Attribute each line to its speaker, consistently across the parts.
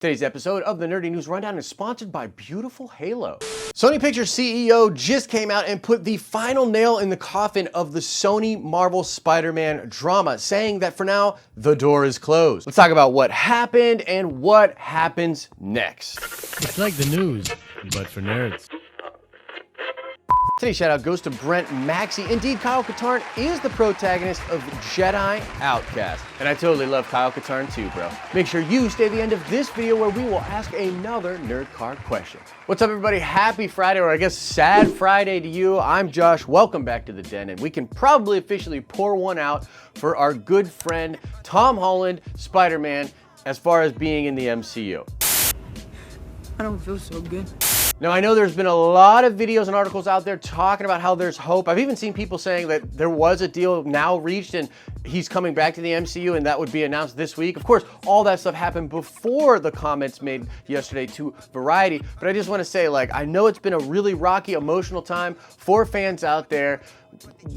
Speaker 1: Today's episode of the Nerdy News Rundown is sponsored by beautiful Halo. Sony Pictures CEO just came out and put the final nail in the coffin of the Sony Marvel Spider-Man drama, saying that for now, the door is closed. Let's talk about what happened and what happens next.
Speaker 2: It's like the news, but for nerds.
Speaker 1: Today's shout out goes to Brent Maxey. Indeed, Kyle Katarn is the protagonist of Jedi Outcast. And I totally love Kyle Katarn too, bro. Make sure you stay to the end of this video where we will ask another nerd card question. What's up, everybody? Happy Friday, or I guess sad Friday to you. I'm Josh. Welcome back to the den, and we can probably officially pour one out for our good friend Tom Holland Spider-Man as far as being in the MCU.
Speaker 3: I don't feel so good.
Speaker 1: Now, I know there's been a lot of videos and articles out there talking about how there's hope. I've even seen people saying that there was a deal now reached and he's coming back to the MCU and that would be announced this week. Of course, all that stuff happened before the comments made yesterday to Variety, but I just want to say, like, I know it's been a really rocky, emotional time for fans out there.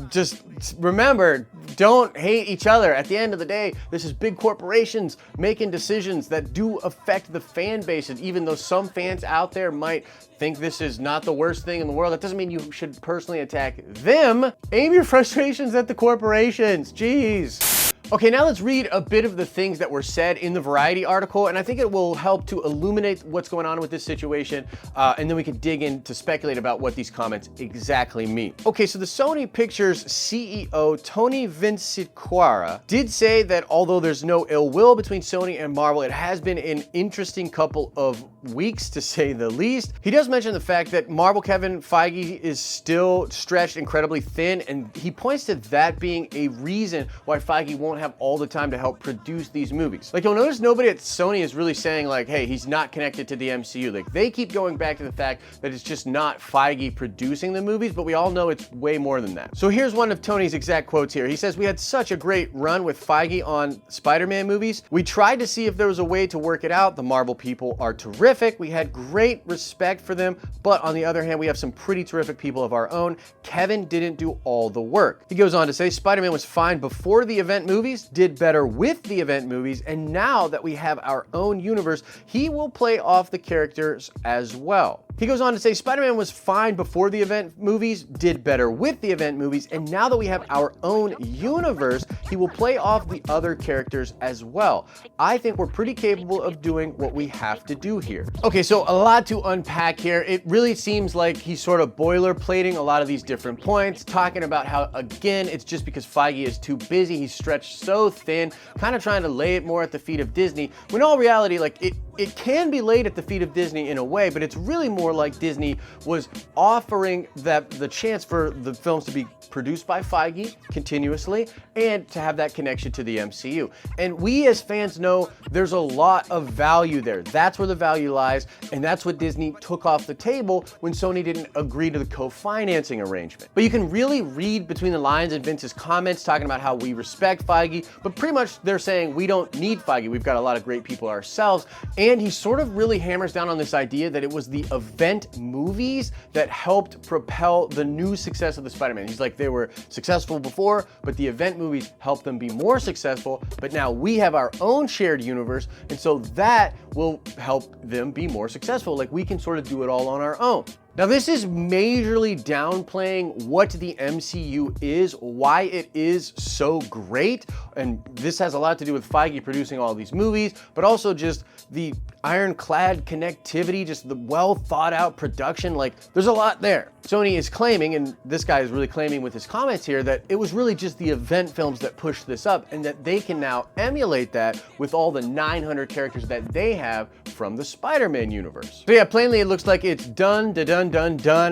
Speaker 1: Just remember, don't hate each other. At the end of the day, this is big corporations making decisions that do affect the fan base. And even though some fans out there might think this is not the worst thing in the world, that doesn't mean you should personally attack them. Aim your frustrations at the corporations. Jeez. Okay, now let's read a bit of the things that were said in the Variety article, and I think it will help to illuminate what's going on with this situation, and then we can dig in to speculate about what these comments exactly mean. Okay, so the Sony Pictures CEO, Tony Vinciquerra, did say that although there's no ill will between Sony and Marvel, it has been an interesting couple of weeks, to say the least. He does mention the fact that Marvel Kevin Feige is still stretched incredibly thin, and he points to that being a reason why Feige won't have all the time to help produce these movies. Like, you'll notice nobody at Sony is really saying, like, hey, he's not connected to the MCU. Like, they keep going back to the fact that it's just not Feige producing the movies, but we all know it's way more than that. So here's one of Tony's exact quotes here. He says, "We had such a great run with Feige on Spider-Man movies. We tried to see if there was a way to work it out. The Marvel people are terrific. We had great respect for them, but on the other hand, we have some pretty terrific people of our own. Kevin didn't do all the work." He goes on to say, "Spider-Man was fine before the event movies, did better with the event movies, and now that we have our own universe, he will play off the characters as well." He goes on to say, "Spider-Man was fine before the event movies, did better with the event movies, and now that we have our own universe, he will play off the other characters as well. I think we're pretty capable of doing what we have to do here." Okay, so a lot to unpack here. It really seems like he's sort of boilerplating a lot of these different points, talking about how, again, it's just because Feige is too busy, he's stretched so thin, kind of trying to lay it more at the feet of Disney, when in all reality, like, it can be laid at the feet of Disney in a way, but it's really more like Disney was offering the chance for the films to be produced by Feige continuously and to have that connection to the MCU. And we as fans know there's a lot of value there. That's where the value lies, and that's what Disney took off the table when Sony didn't agree to the co-financing arrangement. But you can really read between the lines in Vince's comments talking about how we respect Feige, but pretty much they're saying we don't need Feige. We've got a lot of great people ourselves. And he sort of really hammers down on this idea that it was the event movies that helped propel the new success of the Spider-Man. He's like, they were successful before, but the event movies helped them be more successful, but now we have our own shared universe, and so that will help them be more successful. Like, we can sort of do it all on our own. Now, this is majorly downplaying what the MCU is, why it is so great, and this has a lot to do with Feige producing all these movies, but also just the ironclad connectivity, just the well thought out production. Like, there's a lot there. Sony is claiming, and this guy is really claiming with his comments here, that it was really just the event films that pushed this up, and that they can now emulate that with all the 900 characters that they have from the Spider-Man universe. So yeah, plainly it looks like it's done,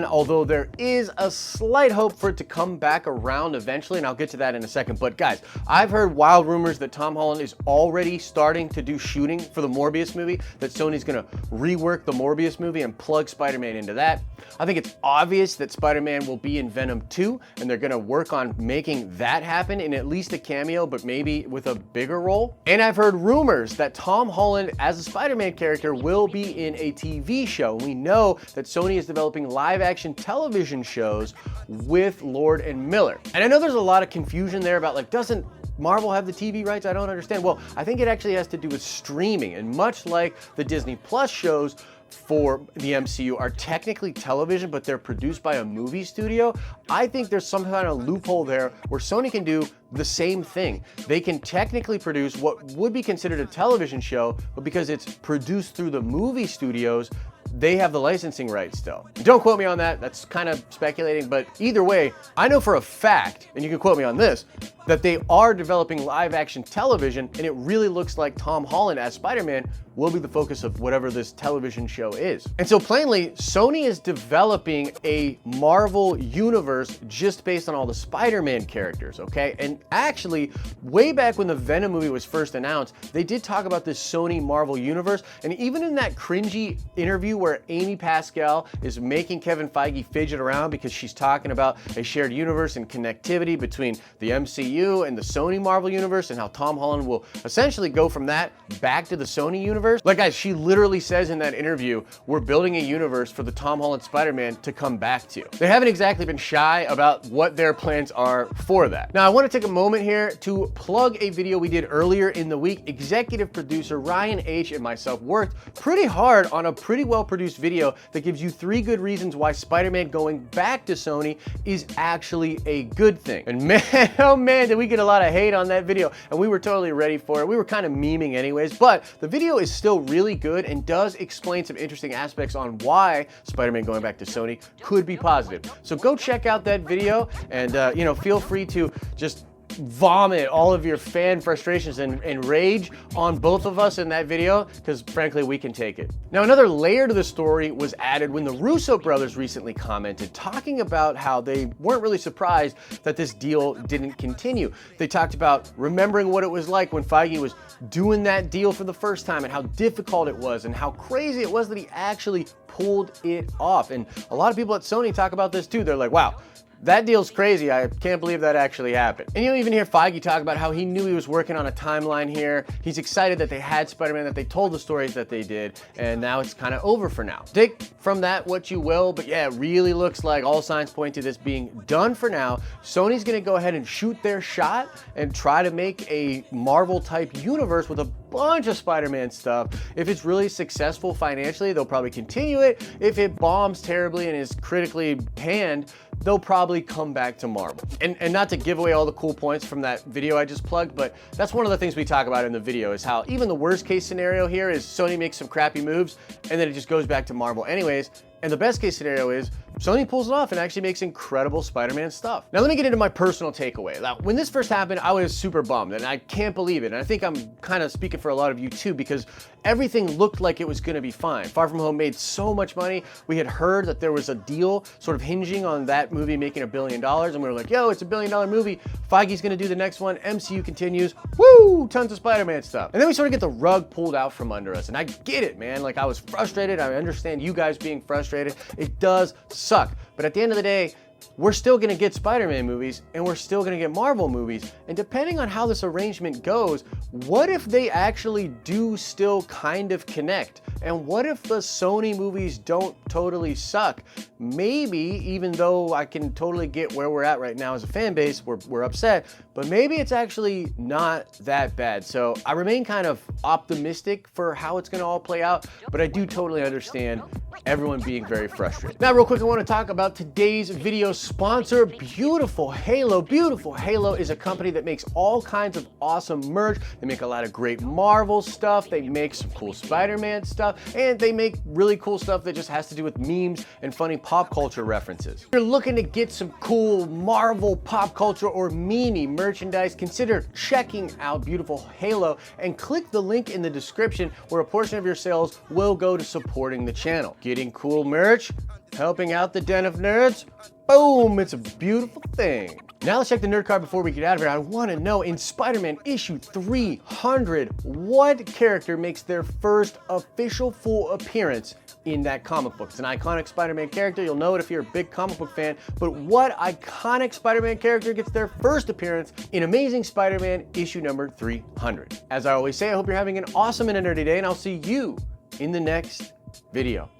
Speaker 1: although there is a slight hope for it to come back around eventually, and I'll get to that in a second. But guys, I've heard wild rumors that Tom Holland is already starting to do shooting for the Morbius movie, that Sony's gonna rework the Morbius movie and plug Spider-Man into that. I think it's obvious that Spider-Man will be in Venom 2, and they're gonna work on making that happen in at least a cameo, but maybe with a bigger role. And I've heard rumors that Tom Holland as a Spider-Man character will be in a TV show. We know that Sony is developing live-action television shows with Lord and Miller. And I know there's a lot of confusion there about, like, doesn't Marvel have the TV rights? I don't understand. Well, I think it actually has to do with streaming, and much like the Disney Plus shows for the MCU are technically television, but they're produced by a movie studio, I think there's some kind of loophole there where Sony can do the same thing. They can technically produce what would be considered a television show, but because it's produced through the movie studios, they have the licensing rights still. Don't quote me on that, that's kind of speculating, but either way, I know for a fact, and you can quote me on this, that they are developing live action television, and it really looks like Tom Holland as Spider-Man will be the focus of whatever this television show is. And so plainly, Sony is developing a Marvel universe just based on all the Spider-Man characters, okay? And actually, way back when the Venom movie was first announced, they did talk about this Sony Marvel universe, and even in that cringy interview where Amy Pascal is making Kevin Feige fidget around because she's talking about a shared universe and connectivity between the MCU and the Sony Marvel universe, and how Tom Holland will essentially go from that back to the Sony universe. Like, guys, she literally says in that interview, we're building a universe for the Tom Holland Spider-Man to come back to. They haven't exactly been shy about what their plans are for that. Now, I want to take a moment here to plug a video we did earlier in the week. Executive producer Ryan H. and myself worked pretty hard on a pretty well-produced video that gives you 3 good reasons why Spider-Man going back to Sony is actually a good thing. And man, oh man, did we get a lot of hate on that video, and we were totally ready for it. We were kind of memeing anyways, but the video is still really good and does explain some interesting aspects on why Spider-Man going back to Sony could be positive. So go check out that video, and feel free to just vomit all of your fan frustrations and rage on both of us in that video, because frankly, we can take it. Now, another layer to the story was added when the Russo brothers recently commented, talking about how they weren't really surprised that this deal didn't continue. They talked about remembering what it was like when Feige was doing that deal for the first time, and how difficult it was, and how crazy it was that he actually pulled it off. And a lot of people at Sony talk about this too. They're like, wow, that deal's crazy. I can't believe that actually happened. And you'll even hear Feige talk about how he knew he was working on a timeline here. He's excited that they had Spider-Man, that they told the stories that they did, and now it's kind of over for now. Take from that what you will, but yeah, it really looks like all signs point to this being done for now. Sony's gonna go ahead and shoot their shot and try to make a Marvel-type universe with a bunch of Spider-Man stuff. If it's really successful financially, they'll probably continue it. If it bombs terribly and is critically panned, they'll probably come back to Marvel. And not to give away all the cool points from that video I just plugged, but that's one of the things we talk about in the video, is how even the worst case scenario here is Sony makes some crappy moves and then it just goes back to Marvel anyways. And the best case scenario is Sony pulls it off and actually makes incredible Spider-Man stuff. Now let me get into my personal takeaway. Now, when this first happened, I was super bummed, and I can't believe it. And I think I'm kind of speaking for a lot of you too, because everything looked like it was gonna be fine. Far From Home made so much money. We had heard that there was a deal sort of hinging on that movie making $1 billion, and we were like, yo, it's $1 billion movie. Feige's gonna do the next one. MCU continues. Woo, tons of Spider-Man stuff. And then we sort of get the rug pulled out from under us. And I get it, man. Like, I was frustrated. I understand you guys being frustrated. It does suck. But at the end of the day, we're still gonna get Spider-Man movies, and we're still gonna get Marvel movies. And depending on how this arrangement goes, what if they actually do still kind of connect? And what if the Sony movies don't totally suck? Maybe, even though I can totally get where we're at right now as a fan base, we're upset, but maybe it's actually not that bad. So I remain kind of optimistic for how it's gonna all play out, but I do totally understand everyone being very frustrated. Now, real quick, I want to talk about today's video sponsor, Beautiful Halo. Beautiful Halo is a company that makes all kinds of awesome merch. They make a lot of great Marvel stuff. They make some cool Spider-Man stuff, and they make really cool stuff that just has to do with memes and funny pop culture references. If you're looking to get some cool Marvel pop culture or meme merchandise, consider checking out Beautiful Halo and click the link in the description where a portion of your sales will go to supporting the channel. Getting cool merch, helping out the Den of Nerds, boom, it's a beautiful thing. Now let's check the nerd card before we get out of here. I want to know, in Spider-Man issue 300, what character makes their first official full appearance in that comic book? It's an iconic Spider-Man character. You'll know it if you're a big comic book fan, but what iconic Spider-Man character gets their first appearance in Amazing Spider-Man issue number 300? As I always say, I hope you're having an awesome and a nerdy day, and I'll see you in the next video.